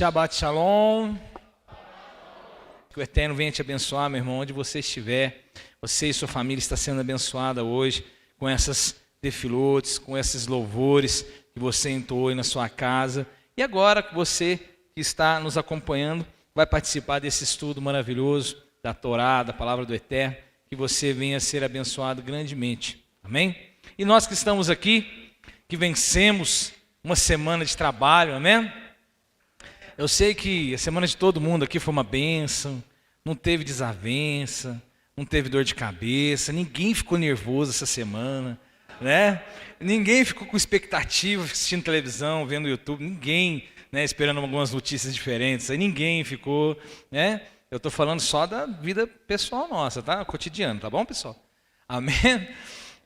Shabbat Shalom. Que o Eterno venha te abençoar, meu irmão, onde você estiver. Você e sua família está sendo abençoada hoje com essas defilotes, com esses louvores que você entoou aí na sua casa. E agora você que está nos acompanhando vai participar desse estudo maravilhoso da Torá, da Palavra do Eterno, que você venha a ser abençoado grandemente. Amém? E nós que estamos aqui, que vencemos uma semana de trabalho, amém? Eu sei que a semana de todo mundo aqui foi uma bênção, não teve desavença, não teve dor de cabeça, ninguém ficou nervoso essa semana, né? Ninguém ficou com expectativa assistindo televisão, vendo YouTube, ninguém, né, esperando algumas notícias diferentes, aí ninguém ficou, né? Eu estou falando só da vida pessoal nossa, tá? Cotidiano, tá bom, pessoal? Amém?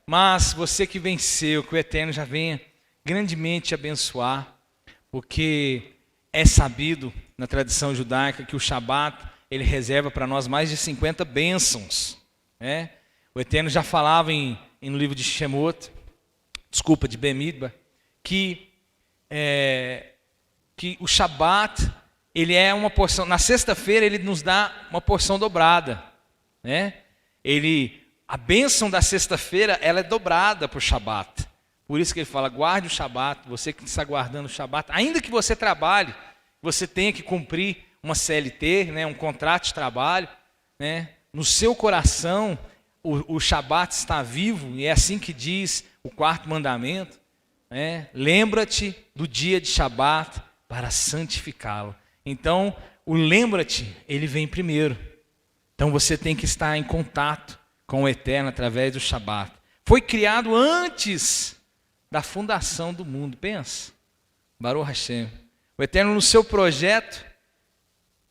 Mas você que venceu, que o Eterno já venha grandemente te abençoar, porque é sabido na tradição judaica que o Shabat, ele reserva para nós mais de 50 bênçãos, né? O Eterno já falava no livro de Shemot, de Bemidbar, que o Shabat, ele é uma porção, na sexta-feira ele nos dá uma porção dobrada, né? A bênção da sexta-feira, ela é dobrada para o Shabat. Por isso que ele fala, guarde o Shabat, você que está guardando o Shabat, ainda que você trabalhe, você tenha que cumprir uma CLT, né, um contrato de trabalho, né, no seu coração o Shabat está vivo, e é assim que diz o quarto mandamento, né, lembra-te do dia de Shabat para santificá-lo. Então, o lembra-te, ele vem primeiro. Então você tem que estar em contato com o Eterno através do Shabat. Foi criado antes da fundação do mundo, pensa. Baruch Hashem. O Eterno, no seu projeto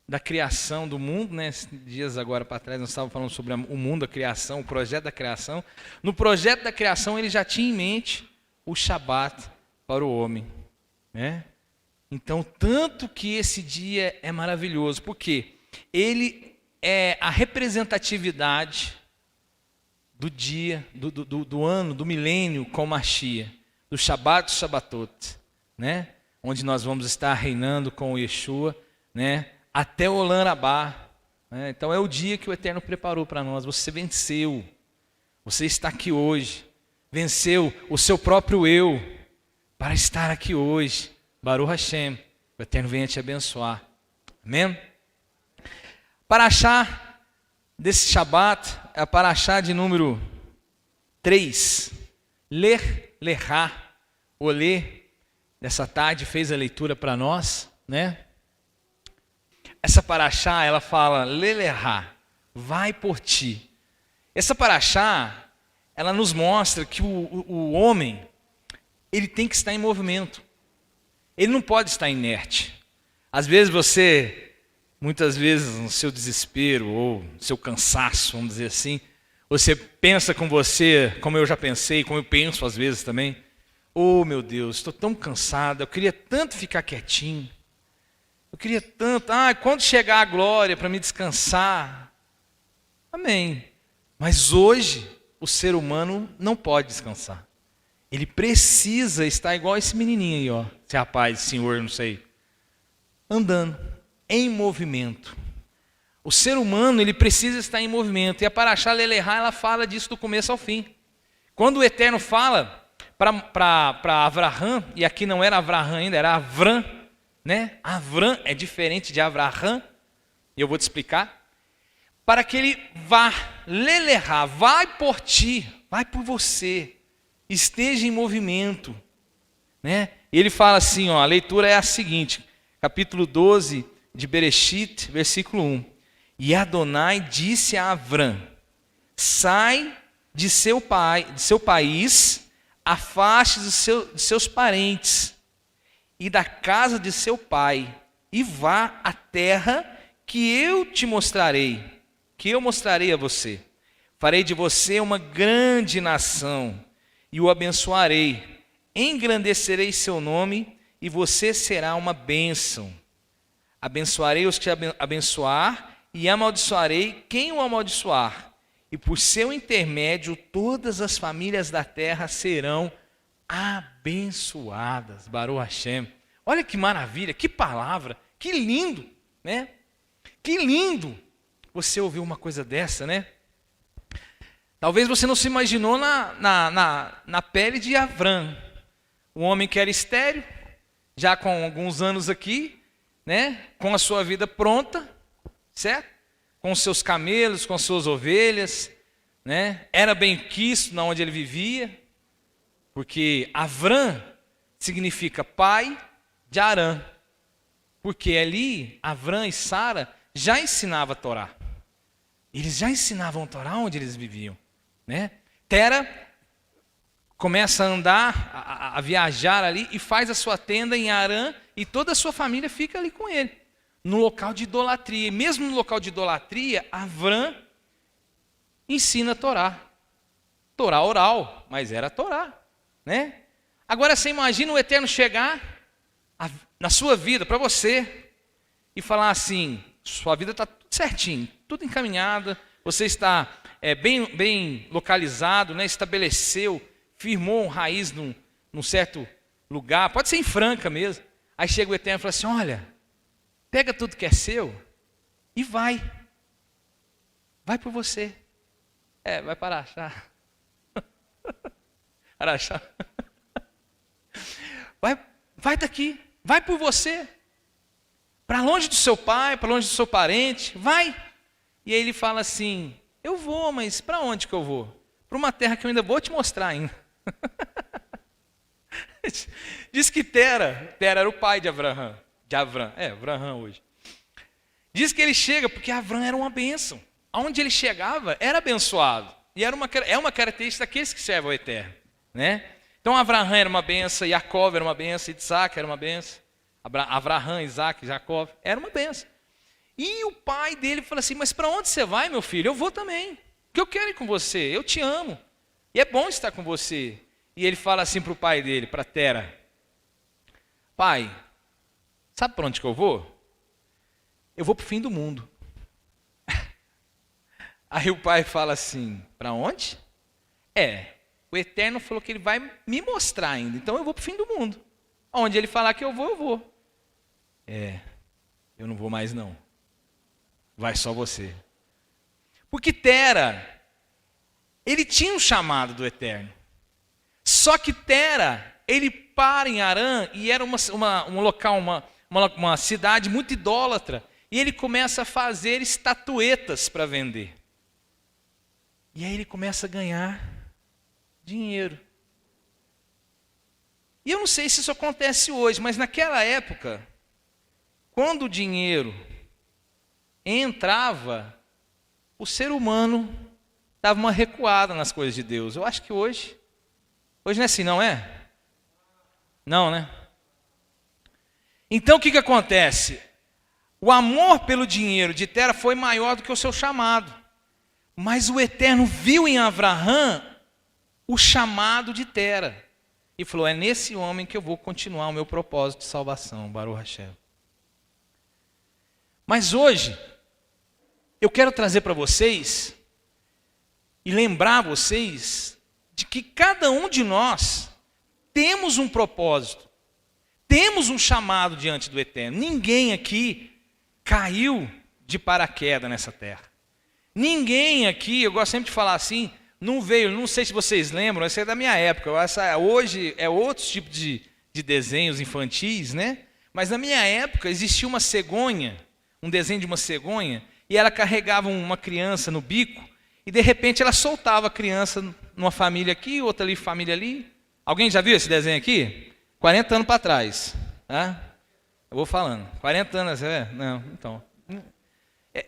da criação do mundo, né? Dias agora para trás nós estávamos falando sobre o mundo, a criação, o projeto da criação. No projeto da criação ele já tinha em mente o Shabat para o homem, né? Então, tanto que esse dia é maravilhoso, porque ele é a representatividade do dia, do ano, do milênio com Mashiach, do Shabbat Shabbatot, né? Onde nós vamos estar reinando com o Yeshua, né? Até o Olam Rabá, né? Então é o dia que o Eterno preparou para nós. Você venceu, você está aqui hoje, venceu o seu próprio eu para estar aqui hoje. Baruch Hashem, o Eterno venha te abençoar. Amém? Paraxá desse Shabat é a paraxá de número 3. Lechá, Olê, nessa tarde fez a leitura para nós, né? Essa paraxá, ela fala, Lelechá, vai por ti. Essa paraxá, ela nos mostra que o homem, ele tem que estar em movimento. Ele não pode estar inerte. Às vezes muitas vezes no seu desespero ou no seu cansaço, vamos dizer assim, você pensa com você, como eu já pensei, como eu penso às vezes também, oh meu Deus, estou tão cansado, eu queria tanto ficar quietinho, eu queria tanto, quando chegar a glória para me descansar, amém, mas hoje o ser humano não pode descansar, ele precisa estar igual esse menininho aí, ó, esse rapaz, senhor, não sei, andando, em movimento. O ser humano, ele precisa estar em movimento. E a Paraxá Lelechá, ela fala disso do começo ao fim. Quando o Eterno fala para Avraham, e aqui não era Avraham ainda, era Avram, né? Avram é diferente de Avraham, e eu vou te explicar. Para que ele vá, Lelechá, vai por ti, vai por você, esteja em movimento, né? E ele fala assim, ó, a leitura é a seguinte, capítulo 12 de Bereshit, versículo 1. E Adonai disse a Avram, sai de seu país, afaste de seus parentes e da casa de seu pai, e vá à terra que eu te mostrarei, que eu mostrarei a você. Farei de você uma grande nação e o abençoarei, engrandecerei seu nome e você será uma bênção. Abençoarei os que abençoar e amaldiçoarei quem o amaldiçoar. E por seu intermédio todas as famílias da terra serão abençoadas. Baruch Hashem. Olha que maravilha, que palavra, Que lindo, né? Que lindo você ouvir uma coisa dessa, né? Talvez você não se imaginou na pele de Avram, um homem que era estéril, já com alguns anos aqui, né? Com a sua vida pronta, certo? Com os seus camelos, com as suas ovelhas, né? Era bem quisto na onde ele vivia, porque Avram significa pai de Arã, porque ali Avram e Sara já ensinavam a Torá. Eles já ensinavam a Torá onde eles viviam, né? Tera começa a andar, a viajar ali e faz a sua tenda em Arã e toda a sua família fica ali com ele, no local de idolatria. E mesmo no local de idolatria, Avram ensina a Torá. Torá oral, mas era a Torá, né? Agora você imagina o Eterno chegar na sua vida, para você, e falar assim, sua vida está tudo certinho, tudo encaminhada, você está bem localizado, né? Estabeleceu, firmou raiz num certo lugar, pode ser em Franca mesmo. Aí chega o Eterno e fala assim, olha, pega tudo que é seu e vai por você. Vai para Araxá. Araxá. Vai daqui, vai por você. Para longe do seu pai, para longe do seu parente, vai. E aí ele fala assim, eu vou, mas para onde que eu vou? Para uma terra que eu ainda vou te mostrar ainda. Diz que Tera era o pai de Abraham. Abraham hoje. Diz que ele chega porque Abraham era uma bênção. Aonde ele chegava era abençoado. E é uma característica daqueles que servem ao Eterno, né? Então Abraham era uma benção, Jacó era uma benção, Isaac era uma benção. Abraham, Isaac, Jacó era uma benção. E o pai dele fala assim, mas para onde você vai, meu filho? Eu vou também, porque eu quero ir com você, eu te amo. E é bom estar com você. E ele fala assim para o pai dele, para Tera, pai, sabe para onde que eu vou? Eu vou para o fim do mundo. Aí o pai fala assim, para onde? O Eterno falou que ele vai me mostrar ainda, então eu vou para o fim do mundo. Onde ele falar que eu vou. Eu não vou mais não. Vai só você. Porque Tera, ele tinha um chamado do Eterno. Só que Tera, ele para em Arã, e era um local, uma cidade muito idólatra, e ele começa a fazer estatuetas para vender. E aí ele começa a ganhar dinheiro. E eu não sei se isso acontece hoje, mas naquela época, quando o dinheiro entrava, o ser humano dava uma recuada nas coisas de Deus. Eu acho que hoje não é assim, não é? Não, né? Então o que acontece? O amor pelo dinheiro de Tera foi maior do que o seu chamado. Mas o Eterno viu em Abraham o chamado de Tera. E falou, é nesse homem que eu vou continuar o meu propósito de salvação, Baruch Hashem. Mas hoje, eu quero trazer para vocês, e lembrar vocês, de que cada um de nós temos um propósito, temos um chamado diante do Eterno. Ninguém aqui caiu de paraquedas nessa terra. Ninguém aqui, eu gosto sempre de falar assim, não veio, não sei se vocês lembram, essa é da minha época, hoje é outro tipo de desenhos infantis, né? Mas na minha época existia uma cegonha, um desenho de uma cegonha, e ela carregava uma criança no bico, e de repente ela soltava a criança numa família aqui, outra ali, família ali. Alguém já viu esse desenho aqui? 40 anos para trás. Tá? Eu vou falando, 40 anos, não, então...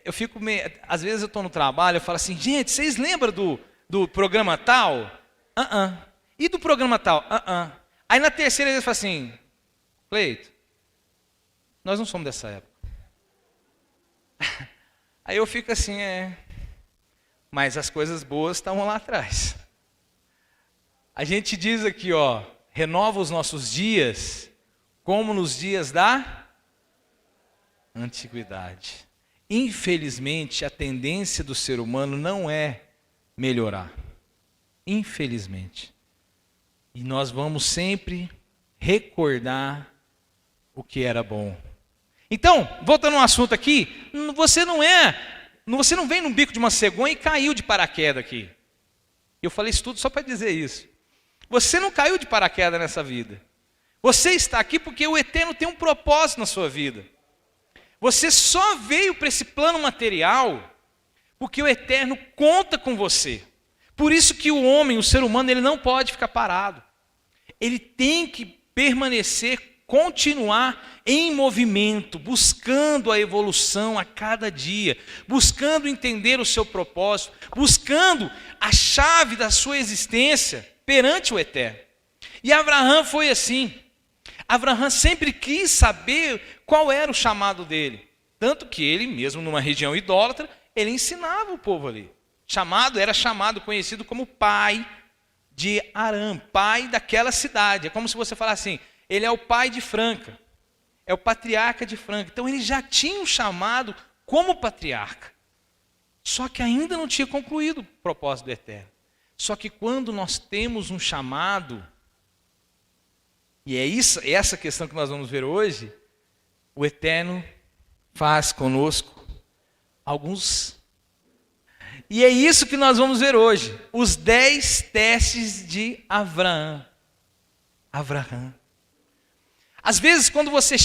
Eu fico meio... Às vezes eu estou no trabalho, eu falo assim, gente, vocês lembram do programa tal? E do programa tal? Aí na terceira vez eu falo assim, Cleito, nós não somos dessa época. Aí eu fico assim, mas as coisas boas estavam lá atrás. A gente diz aqui, renova os nossos dias, como nos dias da antiguidade. Infelizmente, a tendência do ser humano não é melhorar. Infelizmente. E nós vamos sempre recordar o que era bom. Então, voltando ao assunto aqui, você não vem no bico de uma cegonha e caiu de paraquedas aqui. Eu falei isso tudo só para dizer isso. Você não caiu de paraquedas nessa vida. Você está aqui porque o Eterno tem um propósito na sua vida. Você só veio para esse plano material porque o Eterno conta com você. Por isso que o homem, o ser humano, ele não pode ficar parado. Ele tem que permanecer, continuar em movimento, buscando a evolução a cada dia, buscando entender o seu propósito, buscando a chave da sua existência perante o Eterno. E Abraão foi assim. Abraão sempre quis saber qual era o chamado dele. Tanto que ele, mesmo numa região idólatra, ele ensinava o povo ali. Era chamado, conhecido como pai de Arã, pai daquela cidade. É como se você falasse assim, ele é o pai de Franca, é o patriarca de Franca. Então ele já tinha um chamado como patriarca. Só que ainda não tinha concluído o propósito do Eterno. Só que quando nós temos um chamado, e é essa questão que nós vamos ver hoje, o Eterno faz conosco alguns. E é isso que nós vamos ver hoje. Os 10 testes de Abraão. Às vezes, quando você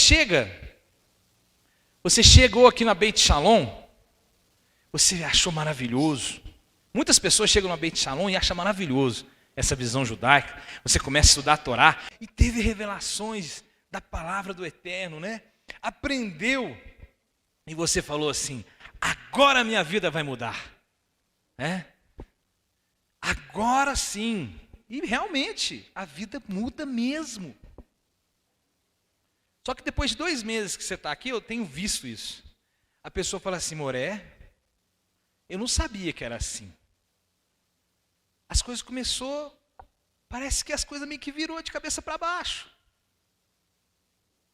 chegou aqui na Beit Shalom, você achou maravilhoso. Muitas pessoas chegam na Beit Shalom e acham maravilhoso essa visão judaica. Você começa a estudar a Torá e teve revelações da palavra do Eterno, né? Aprendeu. E você falou assim, agora a minha vida vai mudar. Agora sim. E realmente, a vida muda mesmo. Só que depois de 2 meses que você está aqui, eu tenho visto isso. A pessoa fala assim, Moré, eu não sabia que era assim. As coisas parece que as coisas meio que virou de cabeça para baixo.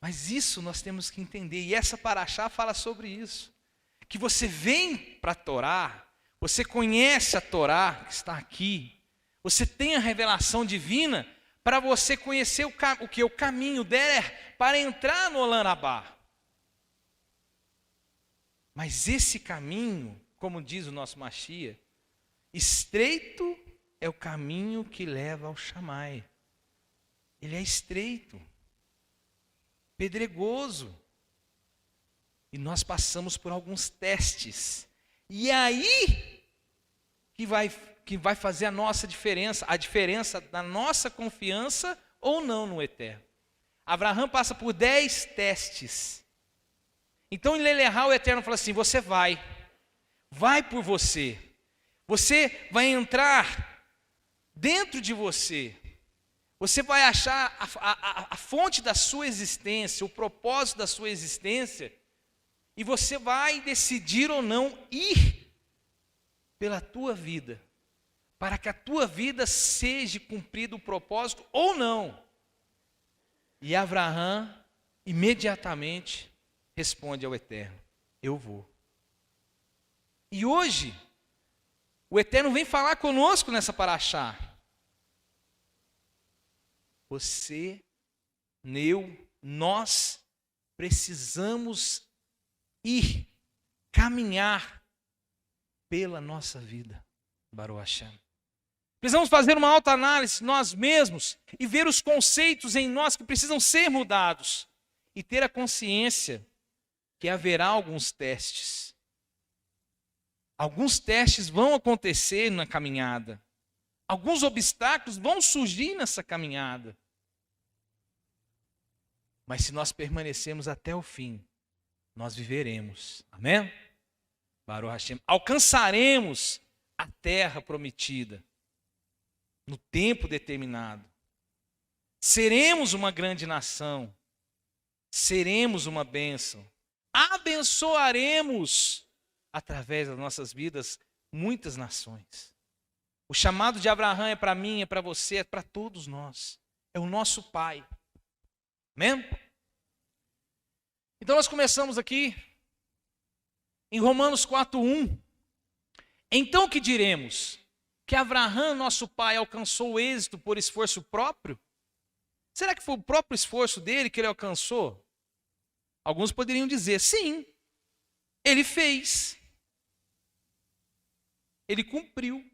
Mas isso nós temos que entender. E essa paraxá fala sobre isso. Que você vem para a Torá, você conhece a Torá que está aqui, você tem a revelação divina para você conhecer o caminho para entrar no Olam Rabá. Mas esse caminho, como diz o nosso Mashiach, estreito é o caminho que leva ao Shammai. Ele é estreito, pedregoso. E nós passamos por alguns testes. E é aí que vai fazer a nossa diferença, a diferença da nossa confiança ou não no Eterno. Abraão passa por 10 testes. Então em Lelehá o Eterno fala assim, você vai por você. Você vai entrar dentro de você. Você vai achar a fonte da sua existência, o propósito da sua existência, e você vai decidir ou não ir pela tua vida, para que a tua vida seja cumprido o propósito ou não. E Abraão imediatamente responde ao Eterno, eu vou. E hoje, o Eterno vem falar conosco nessa paraxá. Você, nós precisamos ir, caminhar pela nossa vida. Baruch Hashem. Precisamos fazer uma autoanálise nós mesmos e ver os conceitos em nós que precisam ser mudados e ter a consciência que haverá alguns testes. Alguns testes vão acontecer na caminhada. Alguns obstáculos vão surgir nessa caminhada. Mas se nós permanecermos até o fim, nós viveremos. Amém? Baruch Hashem. Alcançaremos a terra prometida no tempo determinado. Seremos uma grande nação. Seremos uma bênção. Abençoaremos através das nossas vidas muitas nações. O chamado de Abraão é para mim, é para você, é para todos nós. É o nosso Pai. Amém? Então nós começamos aqui em Romanos 4:1. Então o que diremos? Que Abraão, nosso pai, alcançou o êxito por esforço próprio? Será que foi o próprio esforço dele que ele alcançou? Alguns poderiam dizer, sim, ele fez. Ele cumpriu.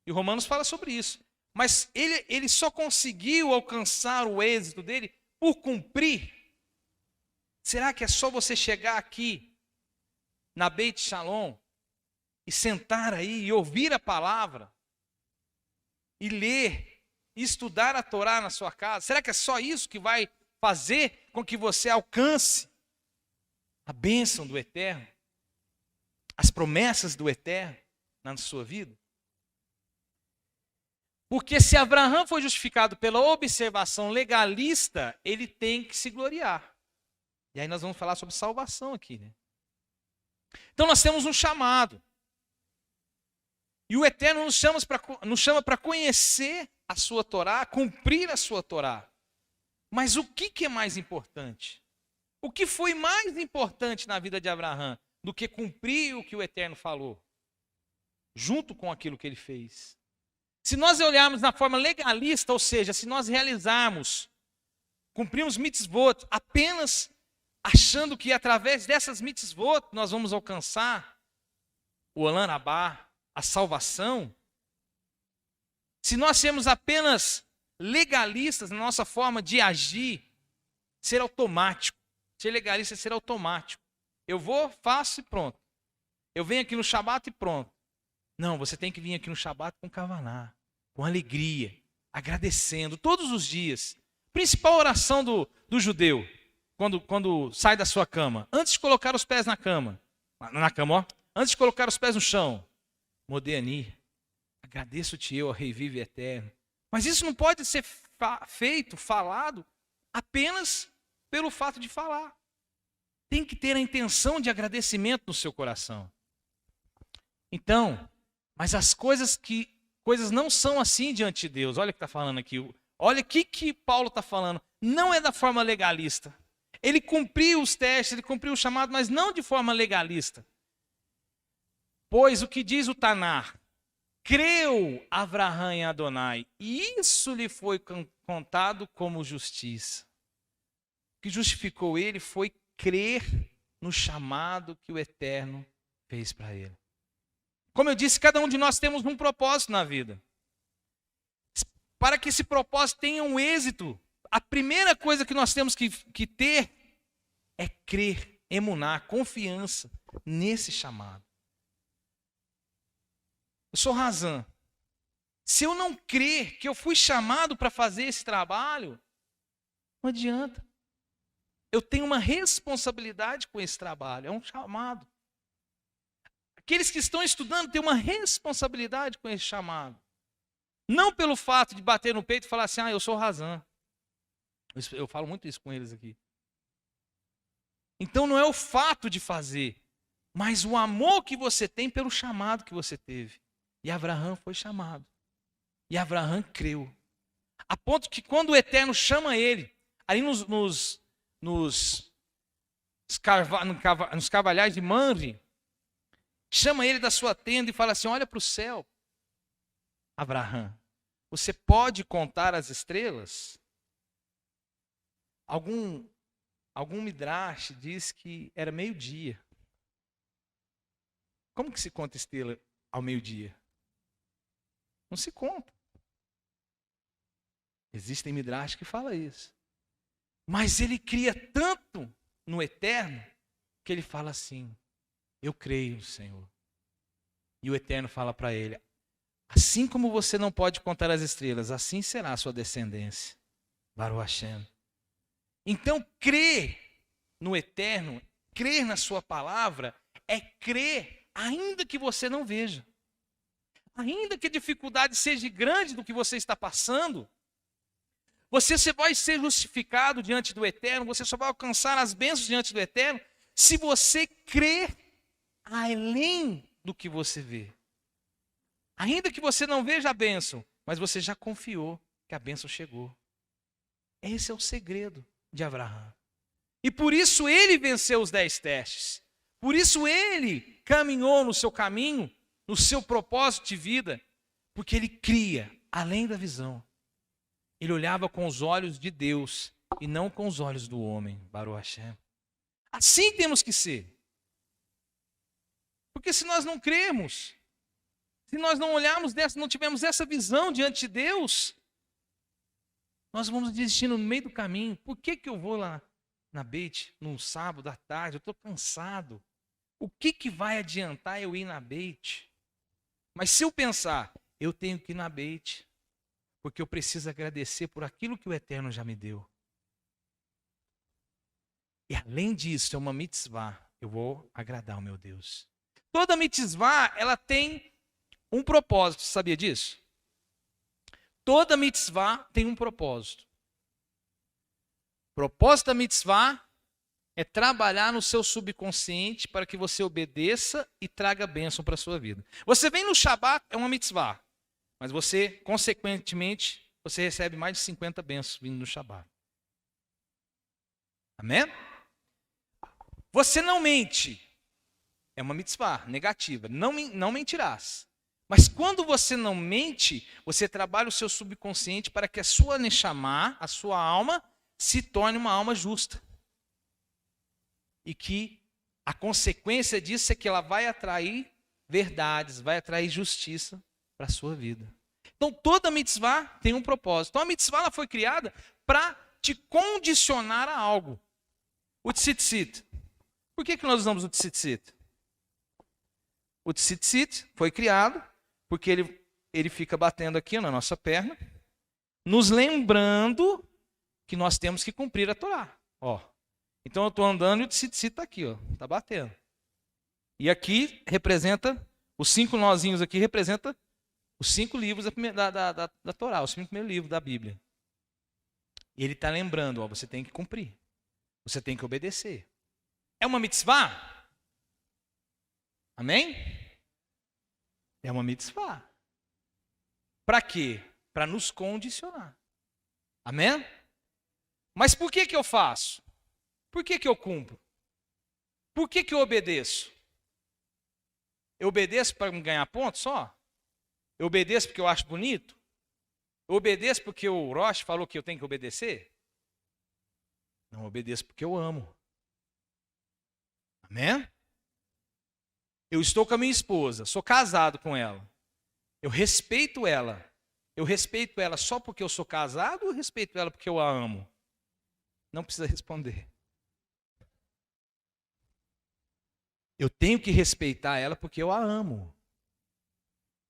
E Romanos fala sobre isso. Mas ele só conseguiu alcançar o êxito dele por cumprir. Será que é só você chegar aqui na Beit Shalom e sentar aí e ouvir a palavra e ler e estudar a Torá na sua casa? Será que é só isso que vai fazer com que você alcance a bênção do Eterno, as promessas do Eterno na sua vida? Porque se Abraão foi justificado pela observação legalista, ele tem que se gloriar. E aí nós vamos falar sobre salvação aqui, né? Então nós temos um chamado. E o Eterno nos chama para conhecer a sua Torá, cumprir a sua Torá. Mas o que é mais importante? O que foi mais importante na vida de Abraão do que cumprir o que o Eterno falou, junto com aquilo que ele fez? Se nós olharmos na forma legalista, ou seja, se nós realizarmos, cumprirmos mitzvot apenas achando que através dessas mitzvot nós vamos alcançar o Olam Rabá, a salvação, se nós sermos apenas legalistas na nossa forma de agir, ser automático. Ser legalista é ser automático. Eu vou, faço e pronto. Eu venho aqui no Shabat e pronto. Não, você tem que vir aqui no Shabat com kavaná, com alegria, agradecendo todos os dias. Principal oração do judeu, quando sai da sua cama, antes de colocar os pés na cama, ó, antes de colocar os pés no chão, Modéani, agradeço-te eu, ó Rei vivo e eterno. Mas isso não pode ser feito, falado, apenas pelo fato de falar. Tem que ter a intenção de agradecimento no seu coração. Então, mas as coisas não são assim diante de Deus. Olha o que está falando aqui. Olha o que Paulo está falando. Não é da forma legalista. Ele cumpriu os testes, ele cumpriu o chamado, mas não de forma legalista. Pois o que diz o Tanar? Creu Abraão em Adonai, e isso lhe foi contado como justiça. O que justificou ele foi crer no chamado que o Eterno fez para ele. Como eu disse, cada um de nós temos um propósito na vida. Para que esse propósito tenha um êxito, a primeira coisa que nós temos que ter é crer, emunar, confiança nesse chamado. Eu sou Razan. Se eu não crer que eu fui chamado para fazer esse trabalho, não adianta. Eu tenho uma responsabilidade com esse trabalho, é um chamado. Aqueles que estão estudando têm uma responsabilidade com esse chamado. Não pelo fato de bater no peito e falar assim, eu sou Razan. Eu falo muito isso com eles aqui. Então não é o fato de fazer, mas o amor que você tem pelo chamado que você teve. E Abraão foi chamado. E Abraão creu. A ponto que quando o Eterno chama ele, ali nos carvalhais de Manre, chama ele da sua tenda e fala assim, olha para o céu. Abraão, você pode contar as estrelas? Algum midrash diz que era meio-dia. Como que se conta estrela ao meio-dia? Não se conta. Existem midrash que falam isso. Mas ele cria tanto no Eterno que ele fala assim, eu creio no Senhor. E o Eterno fala para ele, assim como você não pode contar as estrelas, assim será a sua descendência. Baruch Hashem. Então, crer no Eterno, crer na sua palavra, é crer ainda que você não veja. Ainda que a dificuldade seja grande do que você está passando, você vai ser justificado diante do Eterno, você só vai alcançar as bênçãos diante do Eterno, se você crer além do que você vê. Ainda que você não veja a bênção, mas você já confiou que a bênção chegou. Esse é o segredo de Abraão. E por isso ele venceu os 10 testes. Por isso ele caminhou no seu caminho, no seu propósito de vida, porque ele cria além da visão. Ele olhava com os olhos de Deus e não com os olhos do homem. Baruch Hashem. Assim temos que ser. Porque se nós não crermos, se nós não olharmos não tivermos essa visão diante de Deus, nós vamos desistir no meio do caminho. Por que eu vou lá na Beit num sábado à tarde? Eu estou cansado. O que vai adiantar eu ir na Beit? Mas se eu pensar, eu tenho que ir na Beit, porque eu preciso agradecer por aquilo que o Eterno já me deu. E além disso, é uma mitzvah. Eu vou agradar o meu Deus. Toda mitzvah, ela tem um propósito. Sabia disso? Toda mitzvah tem um propósito. O propósito da mitzvah é trabalhar no seu subconsciente para que você obedeça e traga bênção para a sua vida. Você vem no Shabat, é uma mitzvah. Mas você, consequentemente, você recebe mais de 50 bênçãos vindo no Shabat. Amém? Você não mente. É uma mitzvah negativa. Não mentirás. Mas quando você não mente, você trabalha o seu subconsciente para que a sua neshama, a sua alma, se torne uma alma justa. E que a consequência disso é que ela vai atrair verdades, vai atrair justiça para a sua vida. Então toda mitzvah tem um propósito. Então a mitzvah ela foi criada para te condicionar a algo. O tzitzit. Por que nós usamos o tzitzit? O tzitzit foi criado porque ele fica batendo aqui na nossa perna, nos lembrando que nós temos que cumprir a Torá. Ó. Então eu estou andando e o tzitzit está aqui, está batendo. E aqui representa, os 5 nozinhos aqui representa os 5 livros da Torá, os 5 primeiros livros da Bíblia. E ele está lembrando, você tem que cumprir. Você tem que obedecer. É uma mitzvah? Amém? É uma mitzvah. Para quê? Para nos condicionar. Amém? Mas por que eu faço? Por que eu cumpro? Por que eu obedeço? Eu obedeço para ganhar ponto só? Eu obedeço porque eu acho bonito? Eu obedeço porque o Rosh falou que eu tenho que obedecer? Não, eu obedeço porque eu amo. Amém? Eu estou com a minha esposa, sou casado com ela. Eu respeito ela. Eu respeito ela só porque eu sou casado ou eu respeito ela porque eu a amo? Não precisa responder. Eu tenho que respeitar ela porque eu a amo.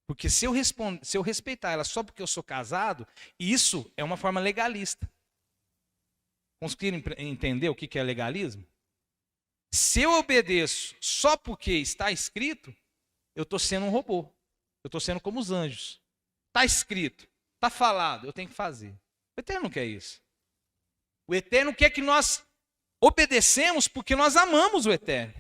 Porque se eu respeitar ela só porque eu sou casado, isso é uma forma legalista. Conseguiram entender o que é legalismo? Se eu obedeço só porque está escrito, eu estou sendo um robô. Eu estou sendo como os anjos. Está escrito, está falado, eu tenho que fazer. O Eterno não quer isso. O Eterno quer que nós obedecemos porque nós amamos o Eterno.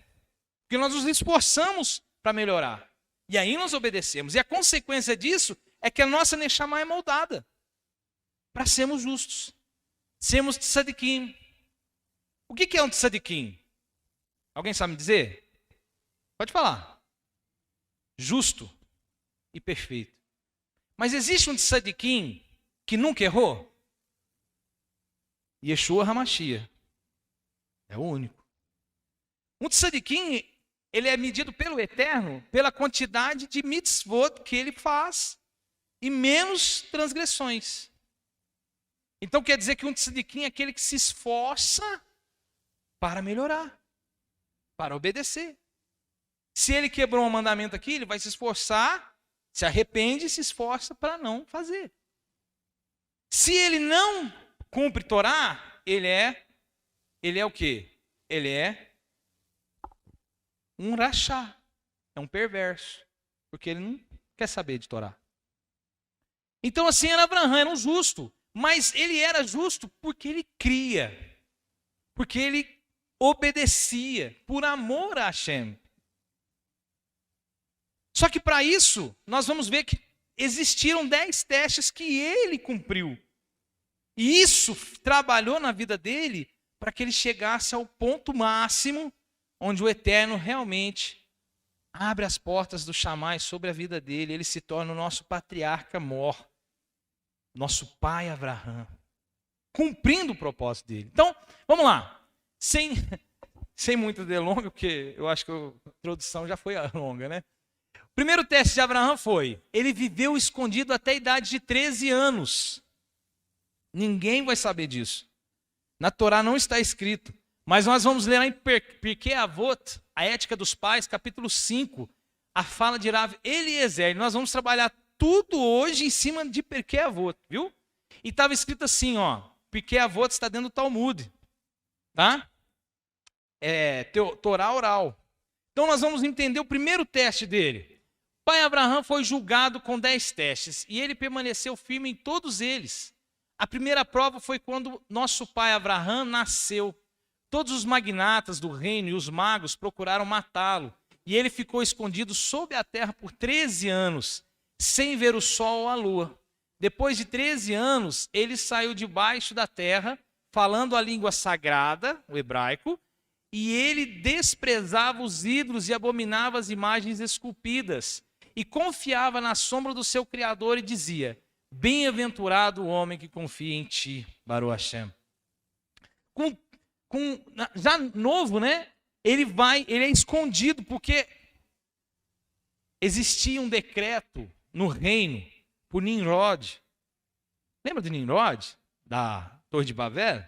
Porque nós nos esforçamos para melhorar. E aí nós obedecemos. E a consequência disso é que a nossa neshama é moldada para sermos justos. Sermos tzadikim. O que é um tzadikim? Alguém sabe me dizer? Pode falar. Justo e perfeito. Mas existe um tzadikim que nunca errou? Yeshua HaMashiach. É o único. Um tzadikim, ele é medido pelo Eterno pela quantidade de mitzvot que ele faz e menos transgressões. Então quer dizer que um tzadikim é aquele que se esforça para melhorar, para obedecer. Se ele quebrou um mandamento aqui, ele vai se esforçar, se arrepende e se esforça para não fazer. Se ele não cumpre Torá, ele é o quê? Ele é um rachá, é um perverso, porque ele não quer saber de Torá. Então assim era Abraão, era um justo, mas ele era justo porque ele cria, porque ele obedecia por amor a Hashem. Só que para isso, nós vamos ver que existiram 10 testes que ele cumpriu. E isso trabalhou na vida dele para que ele chegasse ao ponto máximo onde o Eterno realmente abre as portas do chamai sobre a vida dele. Ele se torna o nosso patriarca mor, nosso pai Abraão, cumprindo o propósito dele. Então, vamos lá. sem muita delonga, porque eu acho que a introdução já foi longa, né? O primeiro teste de Abraão foi, ele viveu escondido até a idade de 13 anos. Ninguém vai saber disso. Na Torá não está escrito. Mas nós vamos ler lá em Pirkei Avot, a ética dos pais, capítulo 5, a fala de Rav Eliezer. Nós vamos trabalhar tudo hoje em cima de Pirkei Avot, viu? E estava escrito assim, ó, Pirkei Avot está dentro do Talmud, tá? Torá oral. Então nós vamos entender o primeiro teste dele. O pai Abraão foi julgado com 10 testes e ele permaneceu firme em todos eles. A primeira prova foi quando nosso pai Abraão nasceu. Todos os magnatas do reino e os magos procuraram matá-lo. E ele ficou escondido sob a terra por 13 anos, sem ver o sol ou a lua. Depois de 13 anos, ele saiu debaixo da terra, falando a língua sagrada, o hebraico, e ele desprezava os ídolos e abominava as imagens esculpidas, e confiava na sombra do seu Criador e dizia, bem-aventurado o homem que confia em ti, Baruch Hashem. Já novo, né? Ele é escondido, porque existia um decreto no reino por Nimrod. Lembra de Nimrod? Da Torre de Babel?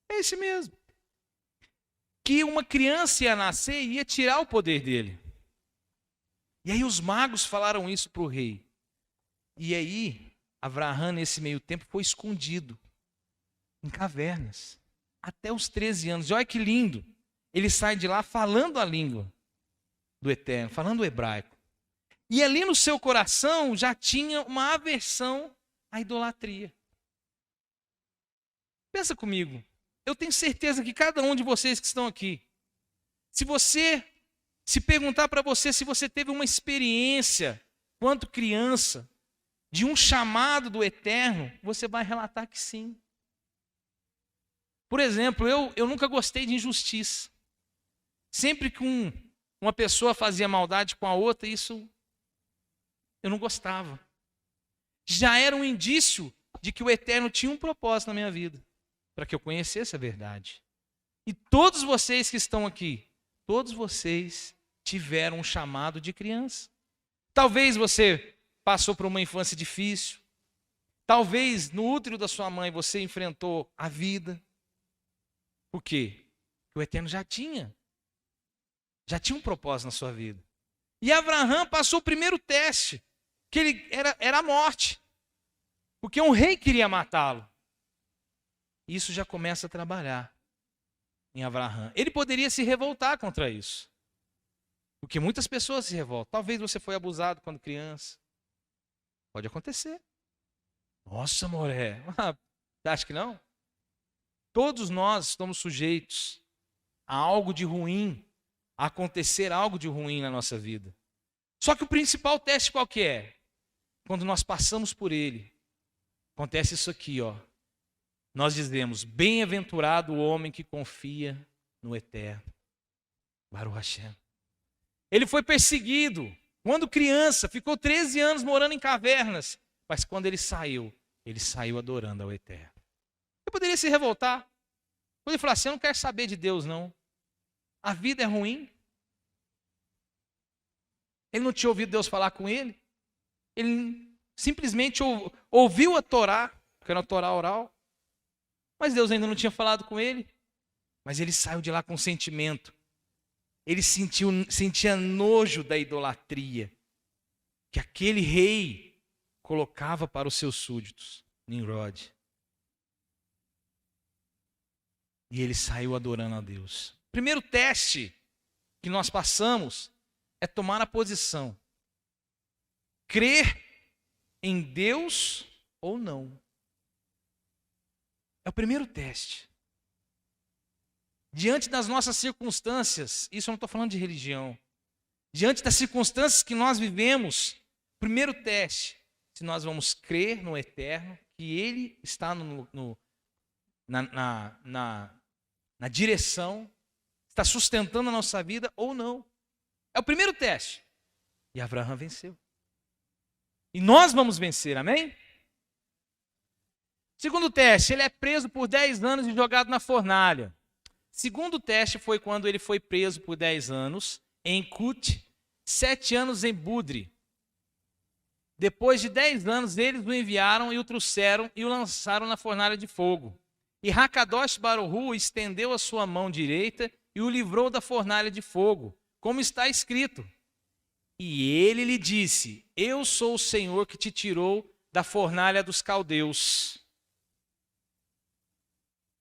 É esse mesmo. Que uma criança ia nascer e ia tirar o poder dele. E aí os magos falaram isso para o rei. E aí, Abraão, nesse meio tempo, foi escondido em cavernas. Até os 13 anos. E olha que lindo. Ele sai de lá falando a língua do Eterno, falando o hebraico. E ali no seu coração já tinha uma aversão à idolatria. Pensa comigo. Eu tenho certeza que cada um de vocês que estão aqui, se perguntar para você se você teve uma experiência, quando criança, de um chamado do Eterno, você vai relatar que sim. Por exemplo, eu nunca gostei de injustiça. Sempre que uma pessoa fazia maldade com a outra, isso eu não gostava. Já era um indício de que o Eterno tinha um propósito na minha vida, para que eu conhecesse a verdade. E todos vocês que estão aqui, todos vocês tiveram um chamado de criança. Talvez você passou por uma infância difícil. Talvez no útero da sua mãe você enfrentou a vida. Por quê? Porque o Eterno já tinha um propósito na sua vida. E Abraão passou o primeiro teste, que ele era a morte. Porque um rei queria matá-lo. Isso já começa a trabalhar em Abraão. Ele poderia se revoltar contra isso. Porque muitas pessoas se revoltam. Talvez você foi abusado quando criança. Pode acontecer. Nossa, Moré. Você acha que não? Todos nós estamos sujeitos a algo de ruim, a acontecer algo de ruim na nossa vida. Só que o principal teste qual que é? Quando nós passamos por ele, acontece isso aqui, ó. Nós dizemos, bem-aventurado o homem que confia no Eterno. Baruch Hashem. Ele foi perseguido. Quando criança, ficou 13 anos morando em cavernas. Mas quando ele saiu adorando ao Eterno. Ele poderia se revoltar. Poderia falar assim, eu não quero saber de Deus, não. A vida é ruim. Ele não tinha ouvido Deus falar com ele. Ele simplesmente ouviu a Torá, que era a Torá oral. Mas Deus ainda não tinha falado com ele. Mas ele saiu de lá com sentimento. Ele sentia nojo da idolatria que aquele rei colocava para os seus súditos, Nimrod. E ele saiu adorando a Deus. Primeiro teste que nós passamos é tomar a posição. Crer em Deus ou não. É o primeiro teste. Diante das nossas circunstâncias, isso eu não estou falando de religião. Diante das circunstâncias que nós vivemos, primeiro teste, se nós vamos crer no Eterno, que Ele está na direção, está sustentando a nossa vida ou não. É o primeiro teste. E Abraão venceu. E nós vamos vencer, amém? Segundo teste, ele é preso por 10 anos e jogado na fornalha. Segundo teste foi quando ele foi preso por 10 anos em Cut, 7 anos em Budri. Depois de 10 anos, eles o enviaram e o trouxeram e o lançaram na fornalha de fogo. E Hakadosh Baruhu estendeu a sua mão direita e o livrou da fornalha de fogo, como está escrito. E ele lhe disse: eu sou o Senhor que te tirou da fornalha dos caldeus.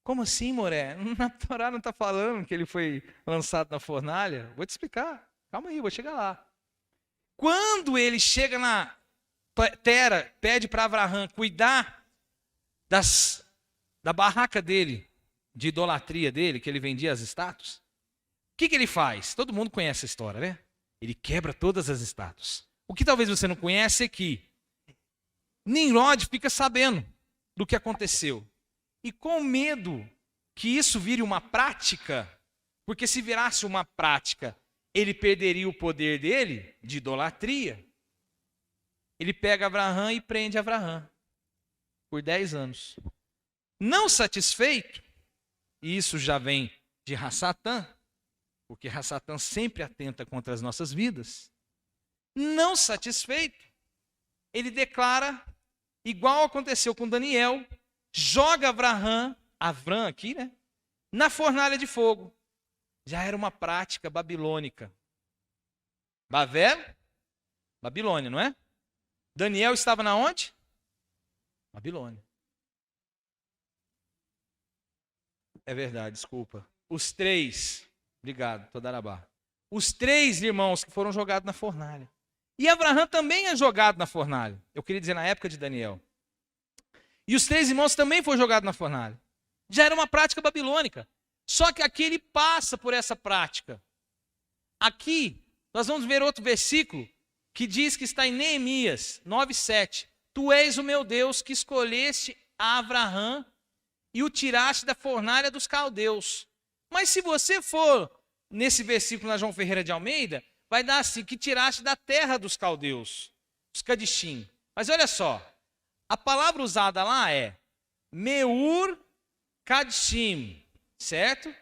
Como assim, Moré? Na Torá não está falando que ele foi lançado na fornalha? Vou te explicar. Calma aí, vou chegar lá. Quando ele chega na Tera, pede para Abraham cuidar da barraca dele, de idolatria dele, que ele vendia as estátuas. O que ele faz? Todo mundo conhece a história, né? Ele quebra todas as estátuas. O que talvez você não conhece é que Nimrod fica sabendo do que aconteceu. E com medo que isso vire uma prática, porque se virasse uma prática, ele perderia o poder dele de idolatria. Ele pega Abraham e prende Abraham por 10 anos. Não satisfeito, e isso já vem de Hassatã, porque Hassatã sempre atenta contra as nossas vidas. Não satisfeito, ele declara, igual aconteceu com Daniel, joga Avram aqui, né, na fornalha de fogo. Já era uma prática babilônica. Babel, Babilônia, não é? Daniel estava na onde? Babilônia. É verdade, desculpa. Os 3, obrigado, Todarabá. Os 3 irmãos que foram jogados na fornalha. E Abraham também é jogado na fornalha. Eu queria dizer na época de Daniel. E os 3 irmãos também foram jogados na fornalha. Já era uma prática babilônica. Só que aqui ele passa por essa prática. Aqui, nós vamos ver outro versículo que diz que está em Neemias 9:7. Tu és o meu Deus que escolheste a Abraham e o tiraste da fornalha dos caldeus. Mas se você for nesse versículo na João Ferreira de Almeida, vai dar assim, que tiraste da terra dos caldeus, os Kadishim. Mas olha só, a palavra usada lá é Meur Kadishim, certo?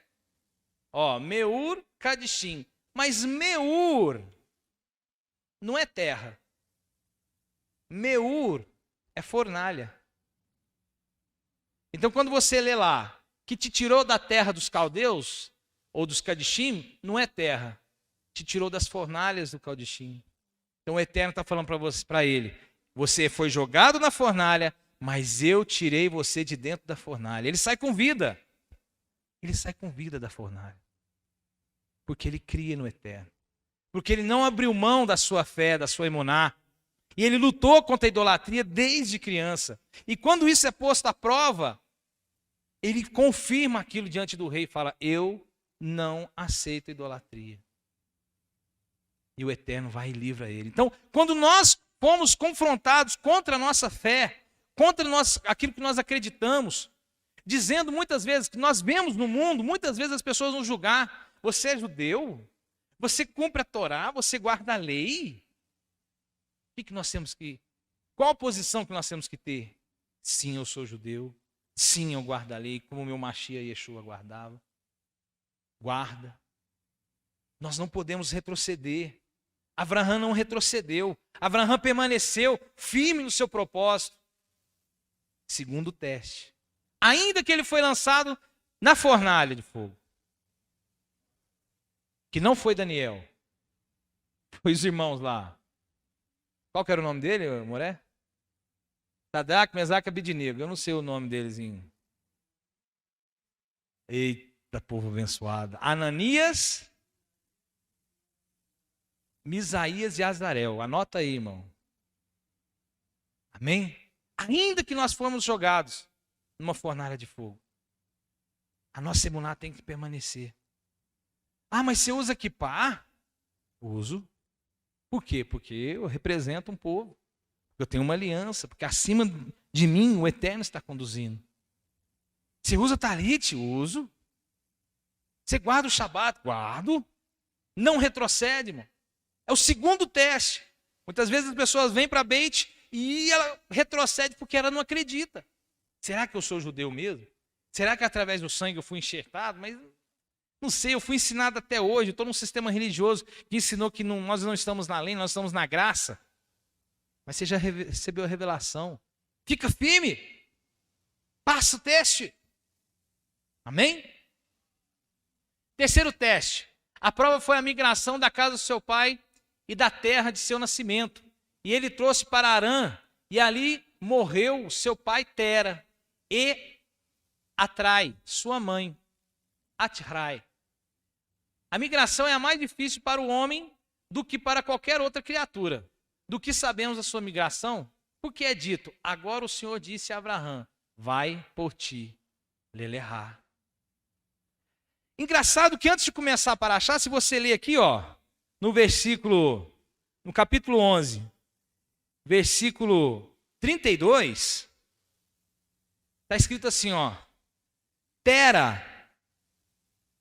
Ó, Meur Kadishim. Mas Meur não é terra. Meur é fornalha. Então, quando você lê lá, que te tirou da terra dos caldeus, ou dos Kadishim, não é terra. Te tirou das fornalhas do Kadishim. Então, o Eterno está falando para ele, você foi jogado na fornalha, mas eu tirei você de dentro da fornalha. Ele sai com vida. Ele sai com vida da fornalha. Porque ele cria no Eterno. Porque ele não abriu mão da sua fé, da sua emuná. E ele lutou contra a idolatria desde criança. E quando isso é posto à prova, ele confirma aquilo diante do rei e fala, eu não aceito a idolatria. E o Eterno vai e livra ele. Então, quando nós fomos confrontados contra a nossa fé, contra aquilo que nós acreditamos, dizendo muitas vezes que nós vemos no mundo, muitas vezes as pessoas vão julgar, você é judeu? Você cumpre a Torá? Você guarda a lei? O que nós temos que... Qual a posição que nós temos que ter? Sim, eu sou judeu. Sim, eu guardo a lei, como meu Mashiach Yeshua guardava. Guarda. Nós não podemos retroceder. Abraham não retrocedeu. Abraham permaneceu firme no seu propósito. Segundo teste. Ainda que ele foi lançado na fornalha de fogo. Que não foi Daniel. Foi os irmãos lá. Qual que era o nome dele, Moré? Sadraque, Mesaque e Abednego. Eu não sei o nome deles em... Eita, povo abençoado. Ananias, Misaías e Azarel. Anota aí, irmão. Amém? Ainda que nós fomos jogados numa fornalha de fogo, a nossa emuná tem que permanecer. Ah, mas você usa kippá? Uso. Por quê? Porque eu represento um povo. Eu tenho uma aliança, porque acima de mim o Eterno está conduzindo. Você usa talit? Uso. Você guarda o Shabat? Guardo. Não retrocede, irmão. É o segundo teste. Muitas vezes as pessoas vêm para Beit e ela retrocede porque ela não acredita. Será que eu sou judeu mesmo? Será que através do sangue eu fui enxertado? Mas Não sei, eu fui ensinado até hoje, eu estou num sistema religioso que ensinou que nós não estamos na lei, nós estamos na graça. Mas você já recebeu a revelação. Fica firme. Passa o teste. Amém? Terceiro teste. A prova foi a migração da casa do seu pai e da terra de seu nascimento. E ele trouxe para Harã, e ali morreu seu pai Tera, e Atrai, sua mãe, Atrai. A migração é a mais difícil para o homem do que para qualquer outra criatura. Do que sabemos da sua migração? Porque é dito, agora o Senhor disse a Abraão, vai por ti, Lelerá. Engraçado que antes de começar a paraxá, se você ler aqui, no capítulo 11, versículo 32, está escrito assim, Tera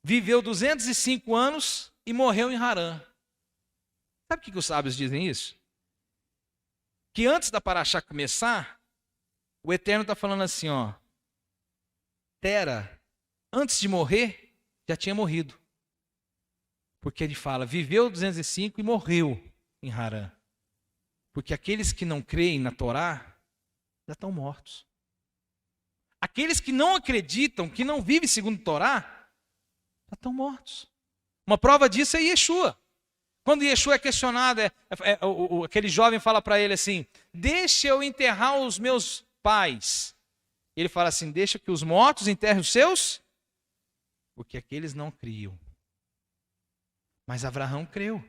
viveu 205 anos e morreu em Harã. Sabe o que os sábios dizem isso? Que antes da paraxá começar, o Eterno está falando assim, Tera, antes de morrer, já tinha morrido. Porque ele fala, viveu 205 e morreu em Harã. Porque aqueles que não creem na Torá, já estão mortos. Aqueles que não acreditam, que não vivem segundo a Torá, já estão mortos. Uma prova disso é Yeshua. Quando Yeshua é questionado, aquele jovem fala para ele assim, deixa eu enterrar os meus pais. Ele fala assim, deixa que os mortos enterrem os seus, porque aqueles não criam. Mas Abraão creu.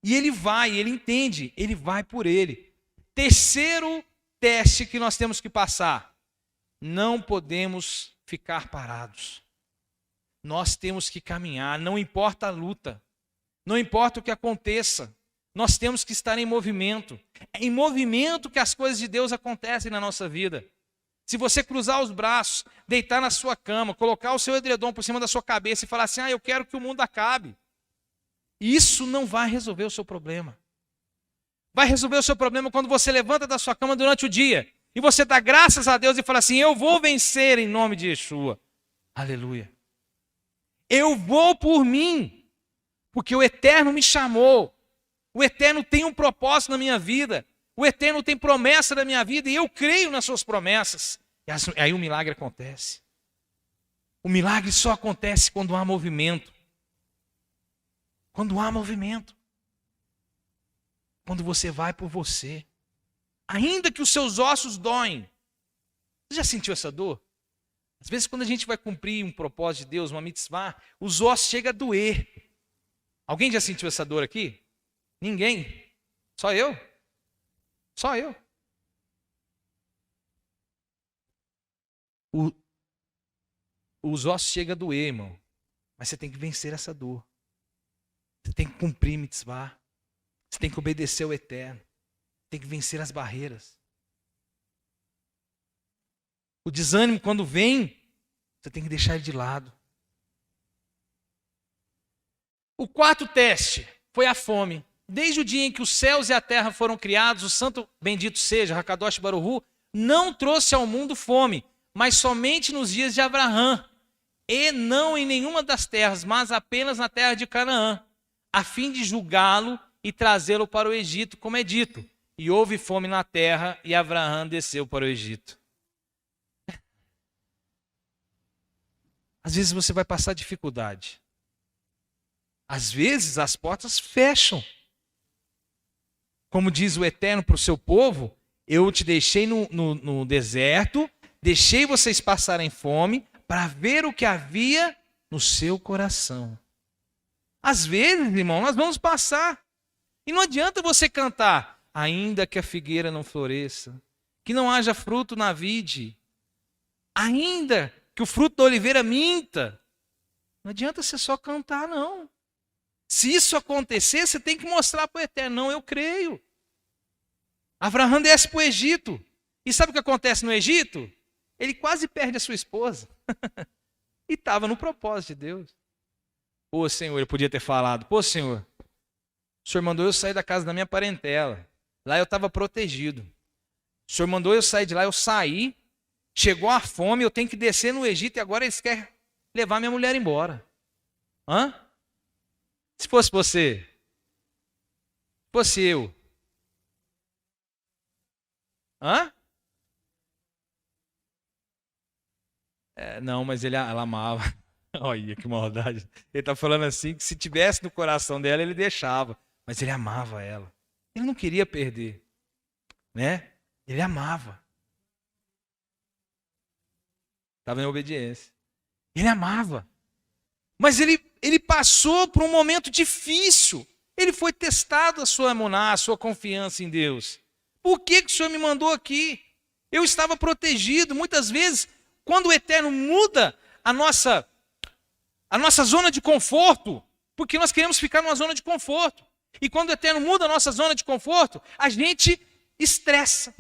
E ele entende, ele vai por ele. Terceiro teste que nós temos que passar. Não podemos ficar parados. Nós temos que caminhar, não importa a luta. Não importa o que aconteça, nós temos que estar em movimento. É em movimento que as coisas de Deus acontecem na nossa vida. Se você cruzar os braços, deitar na sua cama, colocar o seu edredom por cima da sua cabeça e falar assim, eu quero que o mundo acabe. Isso não vai resolver o seu problema. Vai resolver o seu problema quando você levanta da sua cama durante o dia e você dá graças a Deus e fala assim, eu vou vencer em nome de Yeshua. Aleluia. Eu vou por mim. Porque o Eterno me chamou, o Eterno tem um propósito na minha vida, o Eterno tem promessa na minha vida e eu creio nas suas promessas. E aí o milagre acontece. O milagre só acontece quando há movimento. Quando há movimento. Quando você vai por você. Ainda que os seus ossos doem. Você já sentiu essa dor? Às vezes quando a gente vai cumprir um propósito de Deus, uma mitzvah, os ossos chegam a doer. Alguém já sentiu essa dor aqui? Ninguém? Só eu? Só eu. Os ossos chegam a doer, irmão. Mas você tem que vencer essa dor. Você tem que cumprir mitzvah. Você tem que obedecer ao Eterno. Tem que vencer as barreiras. O desânimo, quando vem, você tem que deixar ele de lado. O quarto teste foi a fome. Desde o dia em que os céus e a terra foram criados, o santo bendito seja, Hakadosh Baruhu, não trouxe ao mundo fome, mas somente nos dias de Abraão, e não em nenhuma das terras, mas apenas na terra de Canaã, a fim de julgá-lo e trazê-lo para o Egito, como é dito. E houve fome na terra, e Abraão desceu para o Egito. Às vezes você vai passar dificuldade. Às vezes as portas fecham. Como diz o Eterno para o seu povo, eu te deixei no deserto, deixei vocês passarem fome para ver o que havia no seu coração. Às vezes, irmão, nós vamos passar. E não adianta você cantar, ainda que a figueira não floresça, que não haja fruto na vide, ainda que o fruto da oliveira minta. Não adianta você só cantar, não. Se isso acontecer, você tem que mostrar para o Eterno, não, eu creio. Abraão desce para o Egito. E sabe o que acontece no Egito? Ele quase perde a sua esposa. E estava no propósito de Deus. Pô, Senhor, ele podia ter falado, pô, Senhor, o Senhor mandou eu sair da casa da minha parentela. Lá eu estava protegido. O Senhor mandou eu sair de lá, eu saí. Chegou a fome, eu tenho que descer no Egito e agora eles querem levar minha mulher embora. Hã? Se fosse você, se fosse eu. Hã? Não, mas ela amava. Olha que maldade. Ele está falando assim que se tivesse no coração dela, ele deixava. Mas ele amava ela. Ele não queria perder. Né? Ele amava. Estava em obediência. Ele amava. Mas ele passou por um momento difícil. Ele foi testado a sua emuná, a sua confiança em Deus. Por que o Senhor me mandou aqui? Eu estava protegido. Muitas vezes, quando o Eterno muda a nossa zona de conforto, porque nós queremos ficar numa zona de conforto. E quando o Eterno muda a nossa zona de conforto, a gente estressa.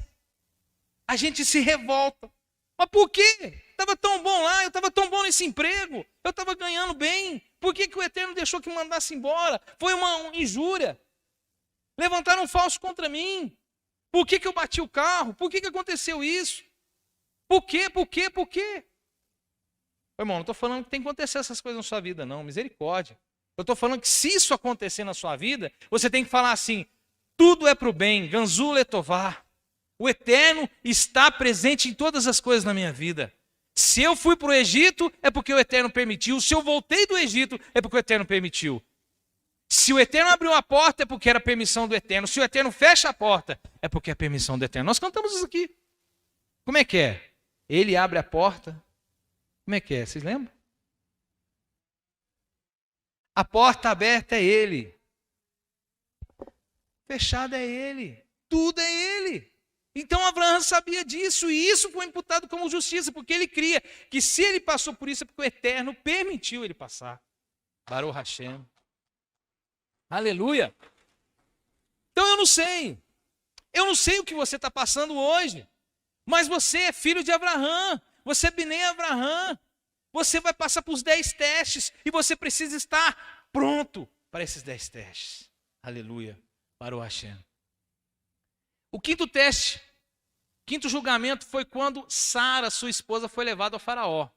A gente se revolta. Mas por quê? Estava tão bom lá, eu estava tão bom nesse emprego, eu estava ganhando bem. Por que o Eterno deixou que me mandasse embora? Foi uma injúria. Levantaram um falso contra mim. Por que eu bati o carro? Por que aconteceu isso? Por quê? Por quê? Por quê? Irmão, não estou falando que tem que acontecer essas coisas na sua vida, não. Misericórdia. Eu estou falando que se isso acontecer na sua vida, você tem que falar assim, tudo é para o bem, Ganzu Letová. O Eterno está presente em todas as coisas na minha vida. Se eu fui para o Egito, é porque o Eterno permitiu. Se eu voltei do Egito, é porque o Eterno permitiu. Se o Eterno abriu a porta, é porque era permissão do Eterno. Se o Eterno fecha a porta, é porque é permissão do Eterno. Nós cantamos isso aqui. Como é que é? Ele abre a porta. Como é que é? Vocês lembram? A porta aberta é Ele. Fechada é Ele. Tudo é Ele. Então Abraão sabia disso e isso foi imputado como justiça, porque ele cria que se ele passou por isso é porque o Eterno permitiu ele passar. Baruch Hashem. Aleluia. Então eu não sei o que você está passando hoje, mas você é filho de Abraão, você é Bnei Abraão, você vai passar por os 10 testes e você precisa estar pronto para esses 10 testes. Aleluia. Baruch Hashem. O quinto teste, quinto julgamento foi quando Sara, sua esposa, foi levada ao faraó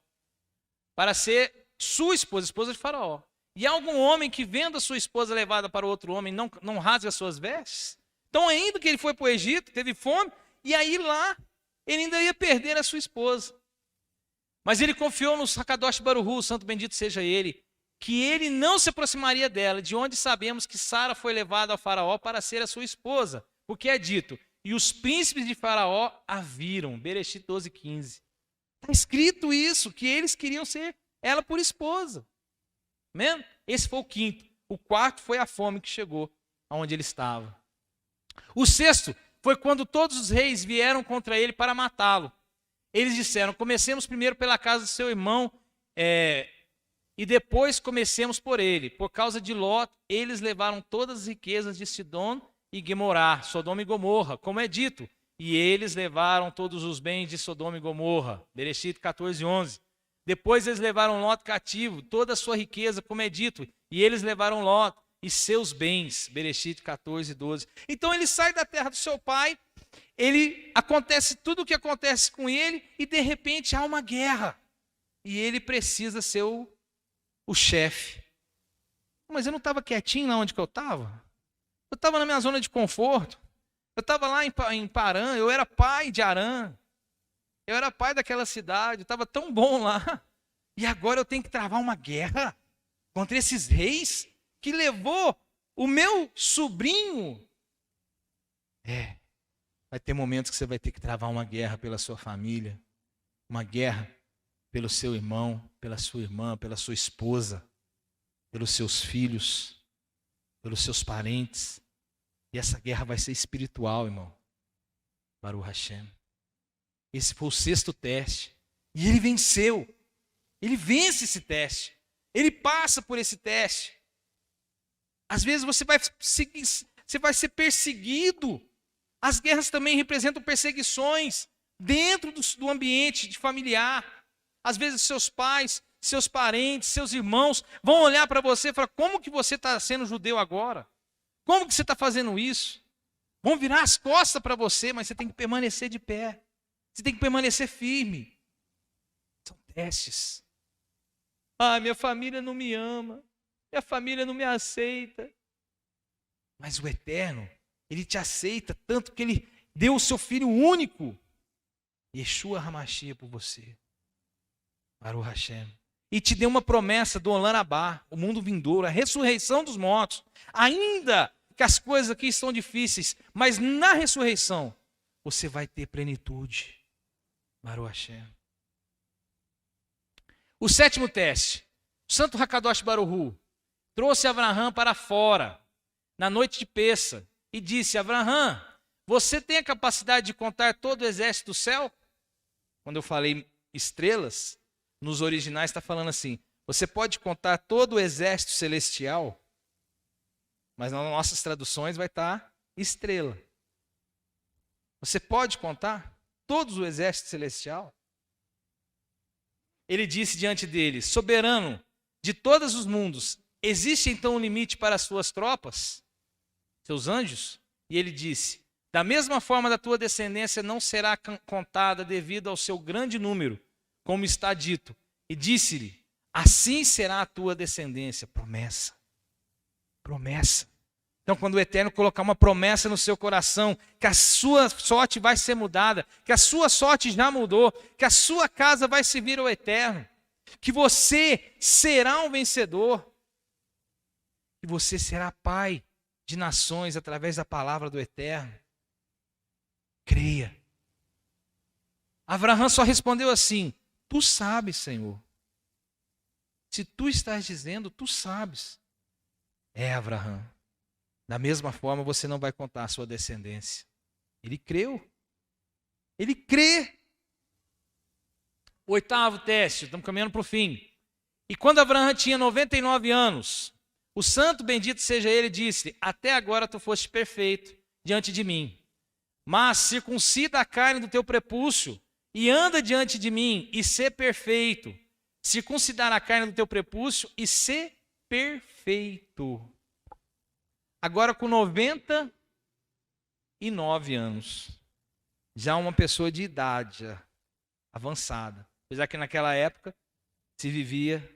para ser sua esposa, esposa de faraó. E há algum homem que vendo a sua esposa levada para outro homem não rasga as suas vestes? Então ainda que ele foi para o Egito, teve fome, e aí lá ele ainda ia perder a sua esposa. Mas ele confiou no Sakadosh Baruhu, o santo bendito seja ele, que ele não se aproximaria dela, de onde sabemos que Sara foi levada ao faraó para ser a sua esposa. Porque é dito, e os príncipes de faraó a viram, Bereshit 12:15. Está escrito isso, que eles queriam ser ela por esposa. Amém? Esse foi o quinto. O quarto foi a fome que chegou aonde ele estava. O sexto foi quando todos os reis vieram contra ele para matá-lo. Eles disseram, comecemos primeiro pela casa do seu irmão, e depois comecemos por ele. Por causa de Ló, eles levaram todas as riquezas de Sidom e Gomorrá, Sodoma e Gomorra, como é dito. E eles levaram todos os bens de Sodoma e Gomorra. Bereshit 14:11. Depois eles levaram Ló cativo, toda a sua riqueza, como é dito. E eles levaram Ló e seus bens. Bereshit 14:12. Então ele sai da terra do seu pai, acontece tudo o que acontece com ele, e de repente há uma guerra. E ele precisa ser o chefe. Mas eu não estava quietinho lá onde que eu estava? Eu estava na minha zona de conforto. Eu estava lá em Parã, eu era pai de Arã. Eu era pai daquela cidade, eu estava tão bom lá. E agora eu tenho que travar uma guerra contra esses reis que levou o meu sobrinho. Vai ter momentos que você vai ter que travar uma guerra pela sua família, uma guerra pelo seu irmão, pela sua irmã, pela sua esposa, pelos seus filhos, pelos seus parentes. E essa guerra vai ser espiritual, irmão. Baruch Hashem. Esse foi o sexto teste. E ele venceu. Ele vence esse teste. Ele passa por esse teste. Às vezes você vai ser perseguido. As guerras também representam perseguições dentro do ambiente de familiar. Às vezes seus pais, seus parentes, seus irmãos vão olhar para você e falar, como que você está sendo judeu agora? Como que você está fazendo isso? Vão virar as costas para você, mas você tem que permanecer de pé. Você tem que permanecer firme. São testes. Minha família não me ama. minha família não me aceita. Mas o Eterno, Ele te aceita tanto que Ele deu o seu Filho único, Yeshua HaMashiach, por você. Baruch Hashem. E te deu uma promessa do Olam Abá, o mundo vindouro, a ressurreição dos mortos. Ainda que as coisas aqui estão difíceis, mas na ressurreição você vai ter plenitude. Baruch Hashem. O 7º teste. O Santo Hakadosh Baruch Hu trouxe Avraham para fora, na noite de Pessa, e disse: Avraham, você tem a capacidade de contar todo o exército do céu? Quando eu falei estrelas, nos originais está falando assim: você pode contar todo o exército celestial? Mas nas nossas traduções vai estar estrela. Você pode contar todo o exército celestial? Ele disse diante dele: soberano de todos os mundos, existe então um limite para as suas tropas, seus anjos? E ele disse: da mesma forma da tua descendência não será contada devido ao seu grande número, como está dito. E disse-lhe: assim será a tua descendência. Promessa. Promessa. Então, quando o Eterno colocar uma promessa no seu coração, que a sua sorte vai ser mudada, que a sua sorte já mudou, que a sua casa vai servir ao Eterno, que você será um vencedor, que você será pai de nações através da palavra do Eterno. Creia. Avraham só respondeu assim: tu sabes, Senhor. Se tu estás dizendo, tu sabes. Avraham. Da mesma forma, você não vai contar a sua descendência. Ele creu. Ele crê. 8º teste, estamos caminhando para o fim. E quando Avraham tinha 99 anos, o santo, bendito seja ele, disse: até agora tu foste perfeito diante de mim. Mas circuncida a carne do teu prepúcio e anda diante de mim e sê perfeito. Circuncidar a carne do teu prepúcio e sê perfeito. Agora com 99 anos, já uma pessoa de idade avançada. Apesar que naquela época se vivia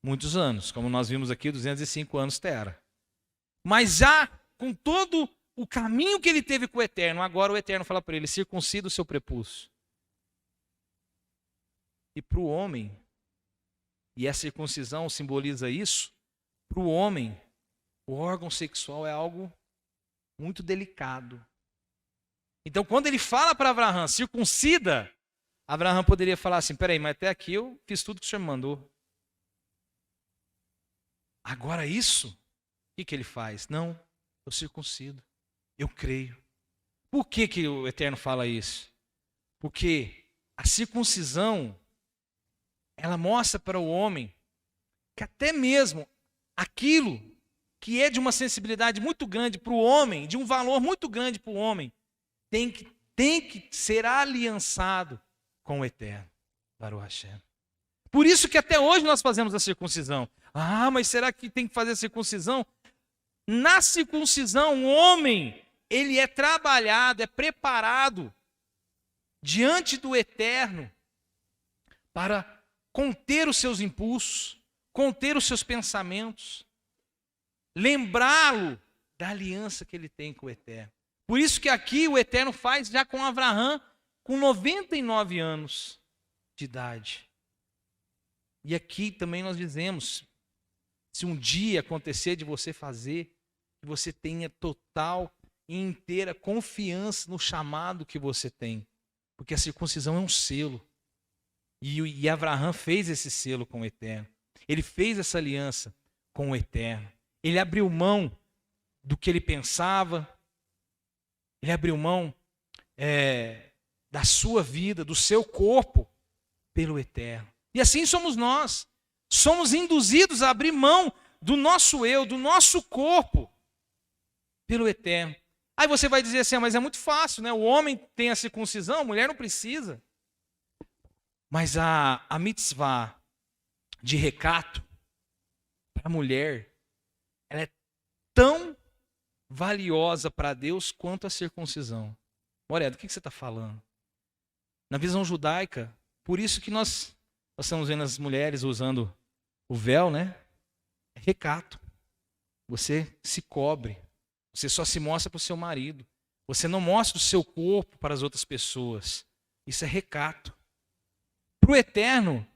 muitos anos, como nós vimos aqui, 205 anos terra. Mas já com todo o caminho que ele teve com o Eterno, agora o Eterno fala para ele: circuncida o seu prepúcio. E para o homem, e a circuncisão simboliza isso, para o homem, o órgão sexual é algo muito delicado. Então, quando ele fala para Avraham: circuncida, Avraham poderia falar assim: peraí, mas até aqui eu fiz tudo que o Senhor me mandou. Agora isso, o que ele faz? Não, eu circuncido, eu creio. Por que o Eterno fala isso? Porque a circuncisão, ela mostra para o homem que até mesmo aquilo que é de uma sensibilidade muito grande para o homem, de um valor muito grande para o homem, tem que ser aliançado com o Eterno. Baruch Hashem. Por isso que até hoje nós fazemos a circuncisão. Ah, mas será que tem que fazer a circuncisão? Na circuncisão, o homem, ele é trabalhado, é preparado diante do Eterno para conter os seus impulsos, conter os seus pensamentos, lembrá-lo da aliança que ele tem com o Eterno. Por isso que aqui o Eterno faz já com Avraham, com 99 anos de idade. E aqui também nós dizemos: se um dia acontecer de você fazer, que você tenha total e inteira confiança no chamado que você tem. Porque a circuncisão é um selo. E Avraham fez esse selo com o Eterno. Ele fez essa aliança com o Eterno. Ele abriu mão do que ele pensava. Ele abriu mão da sua vida, do seu corpo, pelo Eterno. E assim somos nós. Somos induzidos a abrir mão do nosso eu, do nosso corpo, pelo Eterno. Aí você vai dizer assim: mas é muito fácil, né? O homem tem a circuncisão, a mulher não precisa. Mas a mitzvah de recato para a mulher, ela é tão valiosa para Deus quanto a circuncisão. Olha, do que você está falando? Na visão judaica, por isso que nós estamos vendo as mulheres usando o véu, né? É recato. Você se cobre. Você só se mostra para o seu marido. Você não mostra o seu corpo para as outras pessoas. Isso é recato. Para o eterno,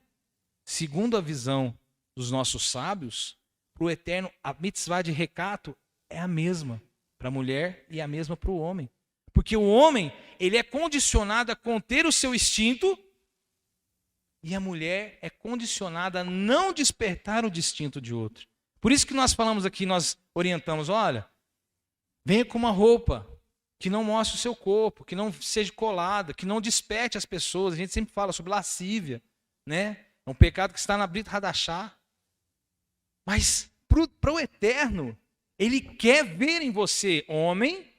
segundo a visão dos nossos sábios, para o eterno, a mitzvah de recato é a mesma para a mulher e a mesma para o homem. Porque o homem, ele é condicionado a conter o seu instinto e a mulher é condicionada a não despertar o instinto de outro. Por isso que nós falamos aqui, nós orientamos, olha, venha com uma roupa que não mostre o seu corpo, que não seja colada, que não desperte as pessoas. A gente sempre fala sobre lascívia, né? É um pecado que está na Brit Hadashah. Mas para o eterno, ele quer ver em você, homem,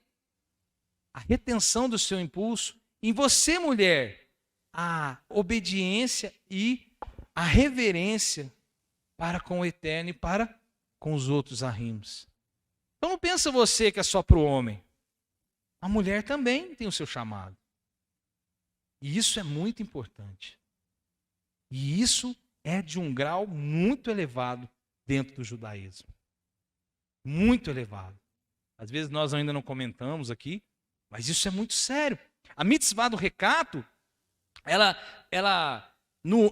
a retenção do seu impulso, em você, mulher, a obediência e a reverência para com o eterno e para com os outros arrimos. Então não pensa você que é só para o homem. A mulher também tem o seu chamado. E isso é muito importante. E isso é de um grau muito elevado dentro do judaísmo. Muito elevado. Às vezes nós ainda não comentamos aqui, mas isso é muito sério. A mitzvah do recato,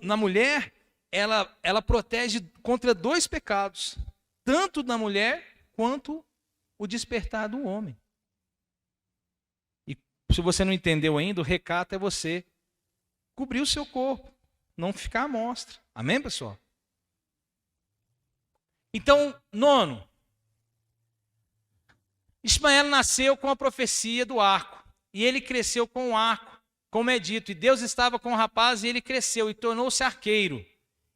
na mulher, ela protege contra dois pecados. Tanto da mulher, quanto o despertar do homem. E se você não entendeu ainda, o recato é você cobrir o seu corpo, não ficar à mostra. Amém, pessoal? Então, nono, Ismael nasceu com a profecia do arco, e ele cresceu com o arco, como é dito, e Deus estava com o rapaz, e ele cresceu, e tornou-se arqueiro.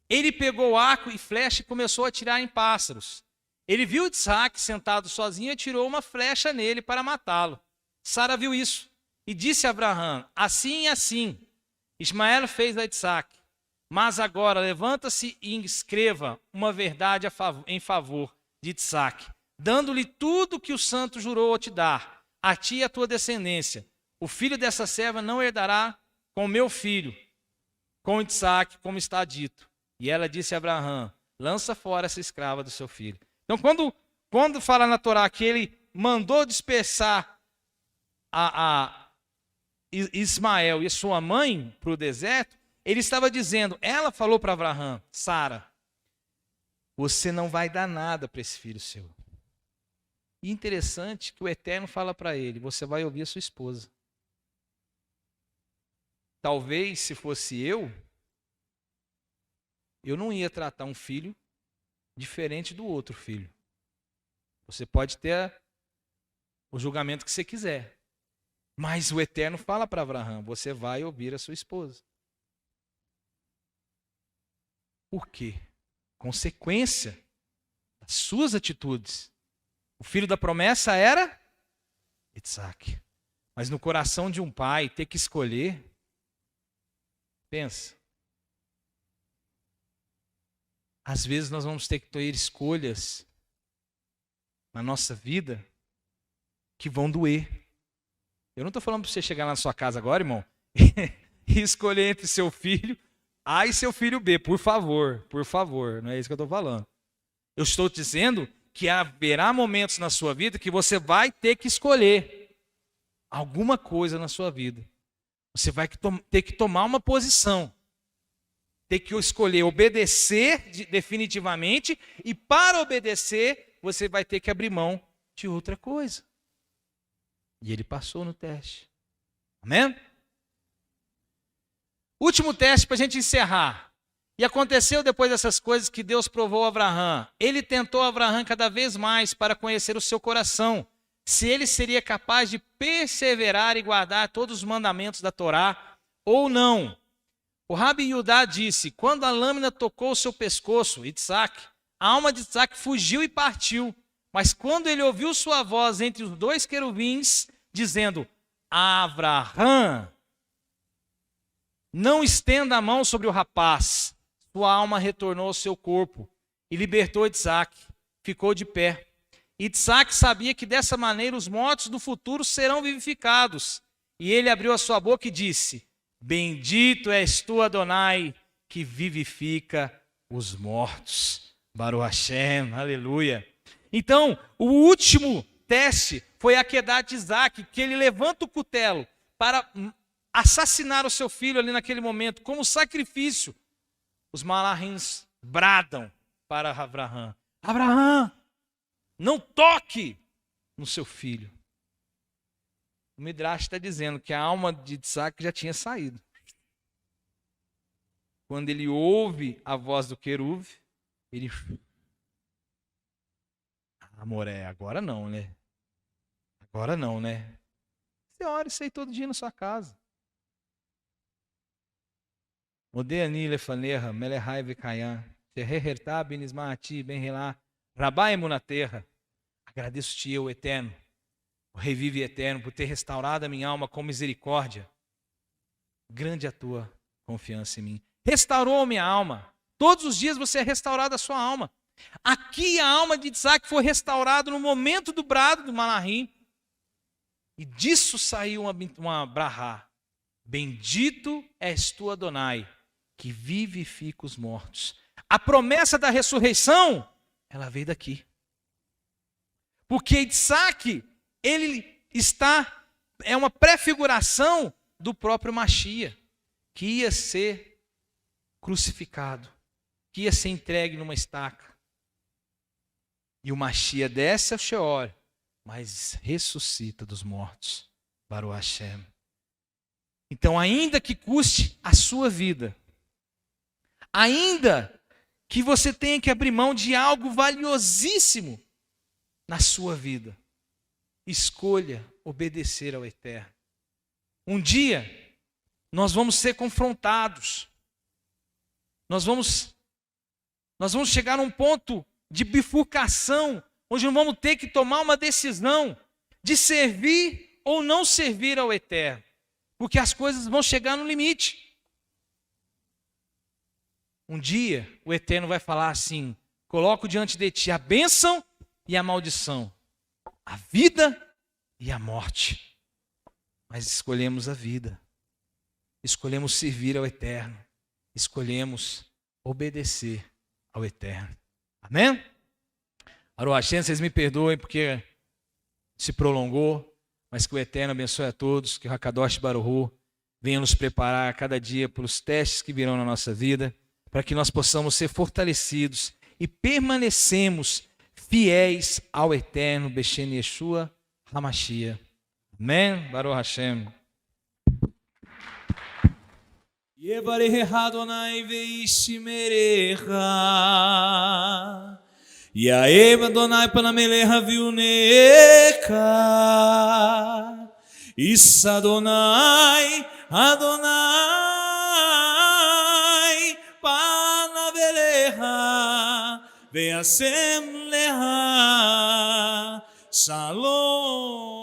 Ele pegou o arco e flecha e começou a atirar em pássaros. Ele viu Isaac sentado sozinho e atirou uma flecha nele para matá-lo. Sara viu isso e disse a Abraão, assim e assim. Ismael fez a Isaac, mas agora levanta-se e escreva uma verdade em favor de Isaac, dando-lhe tudo que o santo jurou te dar, a ti e a tua descendência. O filho dessa serva não herdará com meu filho, com Isaac, como está dito. E ela disse a Abraão, lança fora essa escrava do seu filho. Então, quando fala na Torá que ele mandou dispersar a Ismael e sua mãe para o deserto, ele estava dizendo, ela falou para Abraão, Sara, você não vai dar nada para esse filho seu. E interessante que o Eterno fala para ele, você vai ouvir a sua esposa. Talvez, se fosse eu não ia tratar um filho diferente do outro filho. Você pode ter o julgamento que você quiser. Mas o Eterno fala para Abraão, você vai ouvir a sua esposa. Por quê? Consequência das suas atitudes. O filho da promessa era Isaac. Mas no coração de um pai, ter que escolher, pensa. Às vezes nós vamos ter que ter escolhas na nossa vida que vão doer. Eu não estou falando para você chegar na sua casa agora, irmão, e escolher entre seu filho A e seu filho B, por favor, não é isso que eu estou falando. Eu estou dizendo que haverá momentos na sua vida que você vai ter que escolher alguma coisa na sua vida. Você vai ter que tomar uma posição. Ter que escolher obedecer definitivamente, e para obedecer, você vai ter que abrir mão de outra coisa. E ele passou no teste. Amém? Último teste para a gente encerrar. E aconteceu depois dessas coisas que Deus provou a Abraão. Ele tentou Abraão cada vez mais para conhecer o seu coração, se ele seria capaz de perseverar e guardar todos os mandamentos da Torá ou não. O Rabi Yudá disse, quando a lâmina tocou o seu pescoço, Isaac, a alma de Isaac fugiu e partiu. Mas quando ele ouviu sua voz entre os dois querubins, dizendo, Abraão, não estenda a mão sobre o rapaz. Sua alma retornou ao seu corpo e libertou Isaac. Ficou de pé. Isaac sabia que dessa maneira os mortos do futuro serão vivificados. E ele abriu a sua boca e disse, bendito és tu, Adonai, que vivifica os mortos. Baruch Hashem, aleluia. Então, o último teste foi a queda de Isaac, que ele levanta o cutelo para assassinar o seu filho ali naquele momento, como sacrifício. Os malahins bradam para Abraham: Abraham, não toque no seu filho. O Midrash está dizendo que a alma de Isaac já tinha saído. Quando ele ouve a voz do querube, ele... Amoré, agora não, né? Agora não, né? Você ora isso aí todo dia na sua casa. Odeani lefaneha, melehai vekayam, terreherta benismaati, benrelá, rabaimo na terra. Agradeço-te eu, Eterno, o Revive Eterno, por ter restaurado a minha alma com misericórdia. Grande a tua confiança em mim. Restaurou a minha alma. Todos os dias você é restaurado a sua alma. Aqui a alma de Isaac foi restaurada no momento do brado do malahim. E disso saiu uma brahá. Bendito és tu, Adonai, que vivifica os mortos. A promessa da ressurreição, ela veio daqui. Porque Isaac, ele é uma prefiguração do próprio Mashiach, que ia ser crucificado, que ia ser entregue numa estaca. E o Mashiach desce ao Sheol, mas ressuscita dos mortos. Baruch Hashem. Então, ainda que custe a sua vida, ainda que você tenha que abrir mão de algo valiosíssimo na sua vida, escolha obedecer ao Eterno. Um dia, nós vamos ser confrontados. Nós vamos chegar num ponto de bifurcação, onde vamos ter que tomar uma decisão de servir ou não servir ao Eterno. Porque as coisas vão chegar no limite. Um dia, o Eterno vai falar assim: coloco diante de ti a bênção e a maldição, a vida e a morte. Mas escolhemos a vida, escolhemos servir ao Eterno, escolhemos obedecer ao Eterno. Amém? Baruch Hashem, vocês me perdoem porque se prolongou, mas que o Eterno abençoe a todos, que o Hakadosh Baruch Hu venha nos preparar a cada dia para os testes que virão na nossa vida, para que nós possamos ser fortalecidos e permanecemos fiéis ao Eterno, Beshen Yeshua HaMashiach. Amém? Baruch Hashem. Yevarecha Adonai veishimerecha, Yaev Adonai panamelecha viunecha, Issa Adonai, Adonai panavelecha, veasem lecha, Shalom.